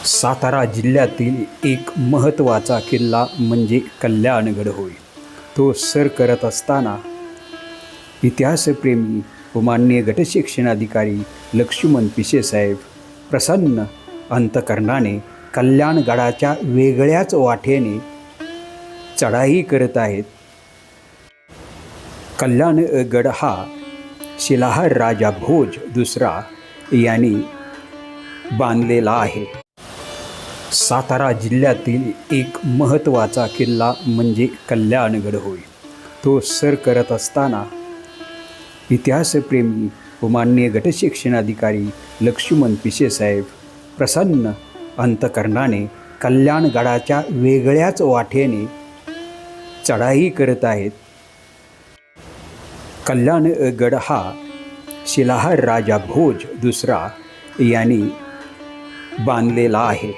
सातारा जिल्ह्यातील एक महत्त्वाचा किल्ला म्हणजे कल्याणगड होय. तो सर करत असताना इतिहासप्रेमी व माननीय गटशिक्षणाधिकारी लक्ष्मण पिशेसाहेब प्रसन्न अंतकरणाने कल्याणगडाच्या वेगळ्याच वाटेने चढाई करत आहेत. कल्याणगड हा शिलाहार राजा भोज दुसरा यांनी बांधलेला आहे. सातारा जिल्ह्यातील एक महत्त्वाचा किल्ला म्हणजे कल्याणगड होय. तो सर करत असताना इतिहासप्रेमी व माननीय गटशिक्षणाधिकारी लक्ष्मण पिशेसाहेब प्रसन्न अंतकरणाने कल्याणगडाच्या वेगळ्याच वाटेने चढाई करत आहेत. कल्याणगड हा शिलाहार राजा भोज दुसरा यांनी बांधलेला आहे.